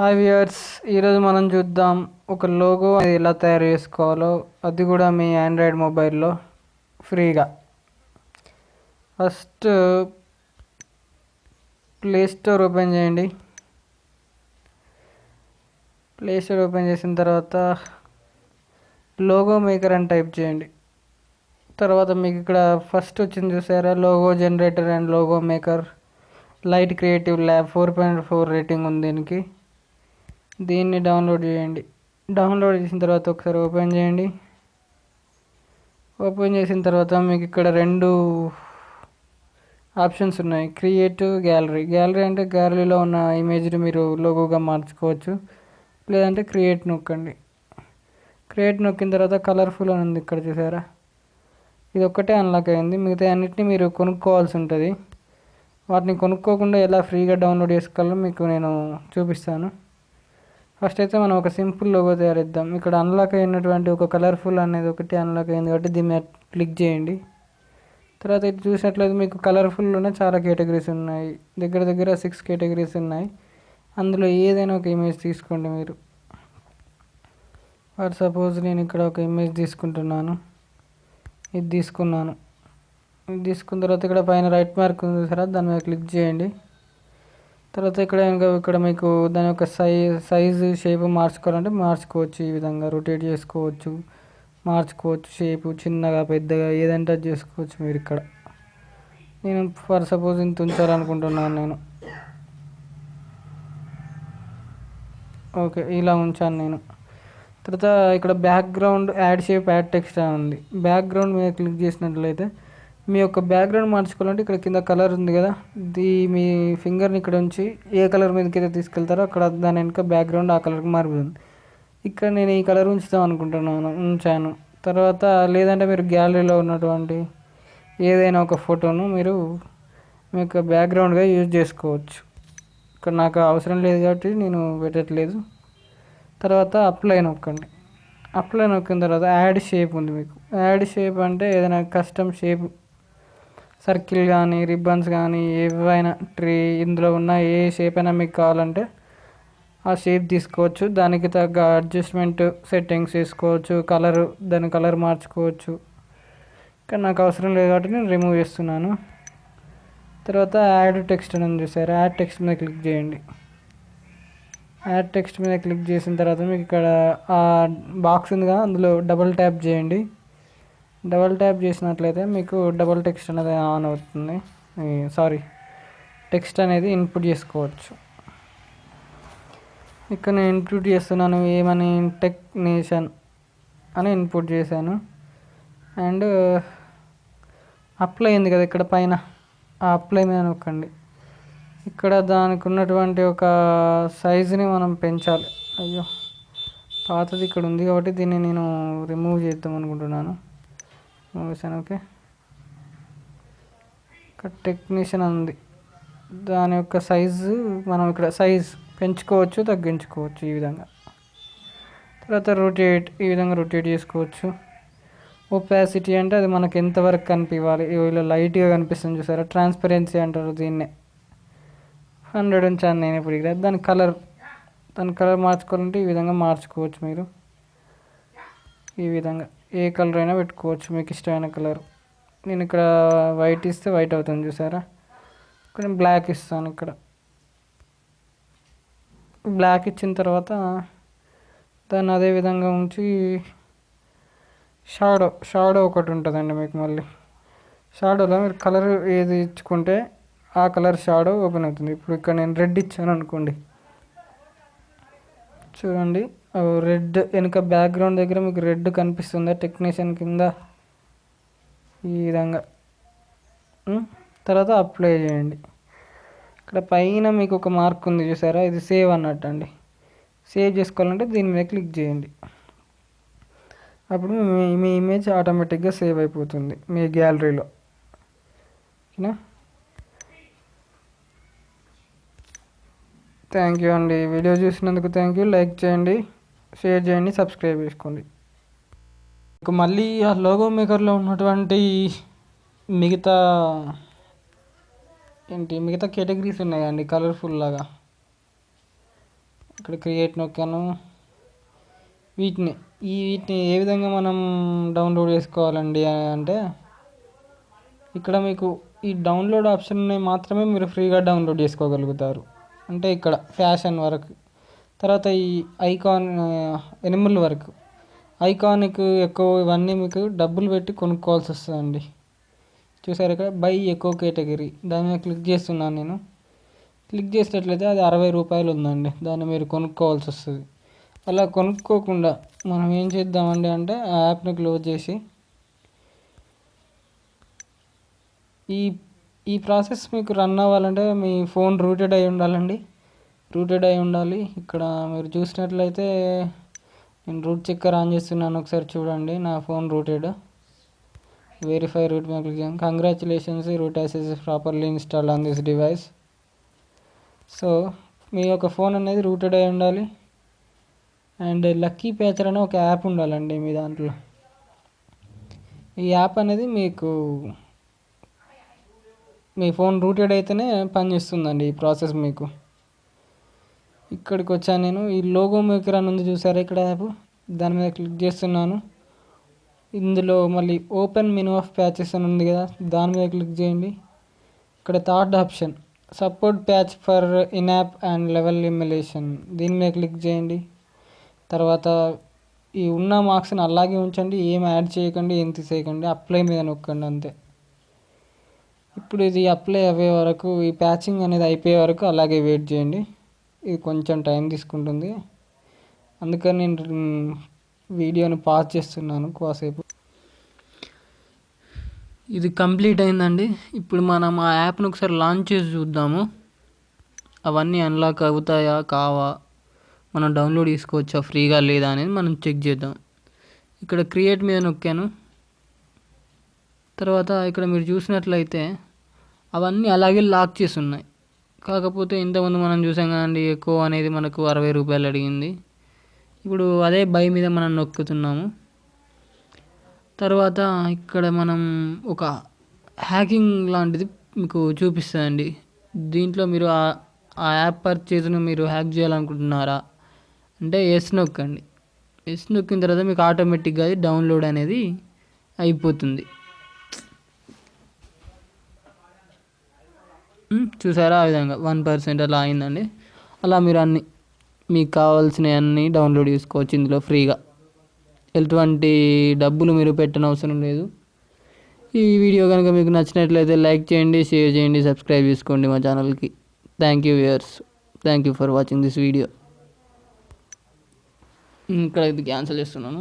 Hi viewers, ఈరోజు మనం చూద్దాం ఒక లోగో ఎలా తయారు చేసుకోవాలో, అది కూడా మీ ఆండ్రాయిడ్ మొబైల్లో ఫ్రీగా. ఫస్ట్ ప్లే స్టోర్ ఓపెన్ చేయండి. ప్లే స్టోర్ ఓపెన్ చేసిన తర్వాత లోగో మేకర్ అని టైప్ చేయండి. తర్వాత మీకు ఇక్కడ ఫస్ట్ వచ్చింది చూసారా, logo generator and logo maker light creative lab 4.4 rating ఉంది దీన్ని డౌన్లోడ్ చేయండి. డౌన్లోడ్ చేసిన తర్వాత ఒకసారి ఓపెన్ చేయండి. ఓపెన్ చేసిన తర్వాత మీకు ఇక్కడ రెండు ఆప్షన్స్ ఉన్నాయి, క్రియేట్, గ్యాలరీ. గ్యాలరీ అంటే గ్యాలరీలో ఉన్న ఇమేజ్ని మీరు లోగోగా మార్చుకోవచ్చు, లేదంటే క్రియేట్ నొక్కండి. క్రియేట్ నొక్కిన తర్వాత కలర్ఫుల్ అని ఉంది ఇక్కడ చూసారా, ఇది ఒక్కటే అన్లాక్ అయింది. మిగతా అన్నిటిని మీరు కొనుక్కోవాల్సి ఉంటుంది. వాటిని కొనుక్కోకుండా ఎలా ఫ్రీగా డౌన్లోడ్ చేసుకోవాలో మీకు నేను చూపిస్తాను. ఫస్ట్ అయితే మనం ఒక సింపుల్ లోగో తయారిద్దాం. ఇక్కడ అన్లాక్ అయినటువంటి ఒక కలర్ఫుల్ అనేది ఒకటి అన్లాక్ అయింది కాబట్టి దీన్ని క్లిక్ చేయండి. తర్వాత ఇది చూసినట్లయితే మీకు కలర్ఫుల్లోనే చాలా కేటగిరీస్ ఉన్నాయి, దగ్గర దగ్గర 6 కేటగిరీస్ ఉన్నాయి. అందులో ఏదైనా ఒక ఇమేజ్ తీసుకోండి మీరు. ఫర్ సపోజ్ నేను ఇక్కడ ఒక ఇమేజ్ తీసుకుంటున్నాను. ఇది తీసుకున్నాను. ఇది తీసుకున్న తర్వాత ఇక్కడ పైన రైట్ మార్క్ ఉంది సరే, దాని మీద క్లిక్ చేయండి. తర్వాత ఇక్కడ మీకు దాని యొక్క సైజు షేప్ మార్చుకోవాలంటే మార్చుకోవచ్చు. ఈ విధంగా రొటేట్ చేసుకోవచ్చు, మార్చుకోవచ్చు. షేపు చిన్నగా పెద్దగా ఏదంటే అది చేసుకోవచ్చు మీరు ఇక్కడ. నేను ఫర్ సపోజ్ ఇంత ఉంచాలనుకుంటున్నాను నేను. ఓకే, ఇలా ఉంచాను నేను. తర్వాత ఇక్కడ background add shape add text అని ఉంది. బ్యాక్గ్రౌండ్ మీద క్లిక్ చేసినట్లయితే మీ యొక్క బ్యాక్గ్రౌండ్ మార్చుకోవాలంటే ఇక్కడ కింద కలర్ ఉంది కదా, మీ ఫింగర్ని ఇక్కడ ఉంచి ఏ కలర్ మీదకి అయితే తీసుకెళ్తారో అక్కడ దాని వెనుక బ్యాక్గ్రౌండ్ ఆ కలర్కి మారిపోతుంది. ఇక్కడ నేను ఈ కలర్ ఉంచుదాం అనుకుంటున్నాను, ఉంచాను. తర్వాత లేదంటే మీరు గ్యాలరీలో ఉన్నటువంటి ఏదైనా ఒక ఫోటోను మీరు మీ యొక్క బ్యాక్గ్రౌండ్గా యూజ్ చేసుకోవచ్చు. ఇక్కడ నాకు అవసరం లేదు కాబట్టి నేను పెట్టట్లేదు. తర్వాత అప్లై నొక్కండి. అప్లై నొక్కిన తర్వాత యాడ్ షేప్ ఉంది మీకు. యాడ్ షేప్ అంటే ఏదైనా కస్టమ్ షేప్, సర్కిల్ కానీ రిబ్బన్స్ కానీ ఏవైనా ట్రీ, ఇందులో ఉన్న ఏ షేప్ అయినా మీకు కావాలంటే ఆ షేప్ తీసుకోవచ్చు. దానికి తగ్గ అడ్జస్ట్మెంట్ సెట్టింగ్స్ చేసుకోవచ్చు. దాని కలర్ మార్చుకోవచ్చు. కానీ నాకు అవసరం లేదు కాబట్టి నేను రిమూవ్ చేస్తున్నాను. తర్వాత యాడ్ టెక్స్ట్ అని చూసారు, యాడ్ టెక్స్ట్ మీద క్లిక్ చేయండి. యాడ్ టెక్స్ట్ మీద క్లిక్ చేసిన తర్వాత మీకు ఇక్కడ ఆ బాక్స్ ఉందిగా, అందులో డబుల్ ట్యాప్ చేయండి. డబుల్ ట్యాప్ చేసినట్లయితే మీకు డబుల్ టెక్స్ట్ అనేది ఆన్ అవుతుంది. టెక్స్ట్ అనేది ఇన్పుట్ చేసుకోవచ్చు. ఇక్కడ నేను ఇన్పుట్ చేస్తున్నాను ఏమని, టెక్నీషియన్ అని ఇన్పుట్ చేశాను. అండ్ అప్లై అయింది కదా ఇక్కడ పైన, ఆ అప్లై మీద నొక్కండి. ఇక్కడ దానికి ఉన్నటువంటి ఒక సైజుని మనం పెంచాలి. అయ్యో, పాతది ఇక్కడ ఉంది కాబట్టి దీన్ని నేను రిమూవ్ చేద్దాం అనుకుంటున్నాను. ఓకే, ఇక్కడ టెక్నీషియన్ ఉంది, దాని యొక్క సైజు మనం ఇక్కడ సైజ్ పెంచుకోవచ్చు, తగ్గించుకోవచ్చు ఈ విధంగా. తర్వాత రొటేట్, ఈ విధంగా రొటేట్ చేసుకోవచ్చు. ఒపాసిటీ అంటే అది మనకు ఎంతవరకు కనిపించాలి, ఇలా లైట్గా కనిపిస్తుంది చూసారా, ట్రాన్స్పరెన్సీ అంటారు దీన్నే. 100 ఉంచాను నేను ఇప్పుడు ఇక్కడ. దాని కలర్ మార్చుకోవాలంటే ఈ విధంగా మార్చుకోవచ్చు మీరు. ఈ విధంగా ఏ కలర్ అయినా పెట్టుకోవచ్చు, మీకు ఇష్టమైన కలర్. నేను ఇక్కడ వైట్ ఇస్తే వైట్ అవుతుంది చూసారా. ఇక్కడ బ్లాక్ ఇస్తాను. ఇక్కడ బ్లాక్ ఇచ్చిన తర్వాత దాన్ని అదే విధంగా ఉంచి షాడో ఒకటి ఉంటుందండి మీకు. మళ్ళీ షాడోలో మీరు కలర్ ఏది ఇచ్చుకుంటే ఆ కలర్ షాడో ఓపెన్ అవుతుంది. ఇప్పుడు ఇక్కడ నేను రెడ్ ఇచ్చాను అనుకోండి, చూడండి రెడ్ వెనుక బ్యాక్గ్రౌండ్ దగ్గర మీకు రెడ్ కనిపిస్తుందా టెక్నీషియన్ కింద, ఈ విధంగా. తర్వాత అప్లై చేయండి. ఇక్కడ పైన మీకు ఒక మార్క్ ఉంది చూసారా, ఇది సేవ్ అన్నట్టు అండి. సేవ్ చేసుకోవాలంటే దీని మీద క్లిక్ చేయండి. అప్పుడు మీ ఇమేజ్ ఆటోమేటిక్గా సేవ్ అయిపోతుంది మీ గ్యాలరీలో. ఓకేనా, థ్యాంక్ యూ అండి. వీడియో చూసినందుకు థ్యాంక్ యూ. లైక్ చేయండి, షేర్ చేయండి, సబ్స్క్రైబ్ చేసుకోండి. మళ్ళీ ఆ లోగో మేకర్లో ఉన్నటువంటి మిగతా కేటగిరీస్ ఉన్నాయండి కలర్ఫుల్ లాగా. ఇక్కడ క్రియేట్ నొక్కాను. వీటిని వీటిని ఏ విధంగా మనం డౌన్లోడ్ చేసుకోవాలండి అంటే ఇక్కడ మీకు ఈ డౌన్లోడ్ ఆప్షన్ని మాత్రమే మీరు ఫ్రీగా డౌన్లోడ్ చేసుకోగలుగుతారు. అంటే ఇక్కడ ఫ్యాషన్ వరకు, తర్వాత ఈ ఐకాన్ ఎనిమల్ వరకు, ఐకానిక్ ఎక్కువ ఇవన్నీ మీకు డబ్బులు పెట్టి కొనుక్కోవాల్సి వస్తుందండి. చూసారు ఇక్కడ బై ఎకో కేటగిరీ, దాని మీద క్లిక్ చేస్తున్నాను నేను. క్లిక్ చేసినట్లయితే అది 60 రూపాయలు ఉందండి, దాన్ని మీరు కొనుక్కోవాల్సి వస్తుంది. అలా కొనుక్కోకుండా మనం ఏం చేద్దామండి అంటే ఆ యాప్ని క్లోజ్ చేసి ఈ ఈ ప్రాసెస్ మీకు రన్ అవ్వాలంటే మీ ఫోన్ రూటెడ్ అయి ఉండాలండి. రూటెడ్ అయి ఉండాలి. ఇక్కడ మీరు చూసినట్లయితే నేను రూట్ చెక్కర్ ఆన్ చేస్తున్నాను, ఒకసారి చూడండి. నా ఫోన్ రూటెడ్. వెరిఫై రూట్ మీద క్లిక్ చేయండి. Congratulations, root access is properly installed on this device. So మీ యొక్క ఫోన్ అనేది రూటెడ్ అయి ఉండాలి. అండ్ లక్కీ ప్యాచర్ అనే ఒక యాప్ ఉండాలండి మీ దాంట్లో. ఈ యాప్ అనేది మీకు మీ ఫోన్ రూటెడ్ అయితేనే పనిచేస్తుందండి ఈ ప్రాసెస్ మీకు. ఇక్కడికి వచ్చాను నేను. ఈ లోగో మేకర్ అని ఉంది చూసారా ఇక్కడ యాప్, దాని మీద క్లిక్ చేస్తున్నాను. ఇందులో మళ్ళీ ఓపెన్ మెనూ ఆఫ్ ప్యాచెస్ అని ఉంది కదా, దాని మీద క్లిక్ చేయండి. ఇక్కడ third option support patch for in app and level emulation, దీని మీద క్లిక్ చేయండి. తర్వాత ఈ ఉన్న మార్క్స్ని అలాగే ఉంచండి, ఏం యాడ్ చేయకండి, ఏం తీసేయకండి. అప్లై మీద నొక్కండి అంతే. ఇప్పుడు ఇది అప్లై అయ్యే వరకు, ఈ ప్యాచింగ్ అనేది అయిపోయే వరకు అలాగే వెయిట్ చేయండి. ఇది కొంచెం టైం తీసుకుంటుంది, అందుకని నేను వీడియోని పాజ్ చేస్తున్నాను కాసేపు. ఇది కంప్లీట్ అయిందండి. ఇప్పుడు మనం ఆ యాప్ను ఒకసారి లాంచ్ చేసి చూద్దాము. అవన్నీ అన్లాక్ అవుతాయా కావా, మనం డౌన్లోడ్ చేసుకోవచ్చా ఫ్రీగా లేదా అనేది మనం చెక్ చేద్దాం. ఇక్కడ క్రియేట్ మీద నొక్కాను. తర్వాత ఇక్కడ మీరు చూసినట్లయితే అవన్నీ అలాగే లాక్ చేసి ఉన్నాయి. కాకపోతే ఇంతకుముందు మనం చూసాం కదండి, ఎక్కువ అనేది మనకు 60 రూపాయలు అడిగింది. ఇప్పుడు అదే బై మీద మనం నొక్కుతున్నాము. తర్వాత ఇక్కడ మనం ఒక హ్యాకింగ్ లాంటిది మీకు చూపిస్తుందండి. దీంట్లో మీరు ఆ యాప్ పర్చేజ్ను మీరు హ్యాక్ చేయాలనుకుంటున్నారా అంటే ఎస్ నొక్కండి. ఎస్ నొక్కిన తర్వాత మీకు ఆటోమేటిక్గా డౌన్లోడ్ అనేది అయిపోతుంది. చూసారా, ఆ విధంగా 1% అలా అయిందండి. అలా మీరు అన్నీ మీకు కావాల్సినవి అన్నీ డౌన్లోడ్ చేసుకోవచ్చు ఇందులో ఫ్రీగా. ఎటువంటి డబ్బులు మీరు పెట్టనవసరం లేదు. ఈ వీడియో కనుక మీకు నచ్చినట్లయితే లైక్ చేయండి, షేర్ చేయండి, సబ్స్క్రైబ్ చేసుకోండి మా ఛానల్కి. Thank you viewers, thank you for watching this video. ఇక్కడ ఇది క్యాన్సిల్ చేస్తున్నాను.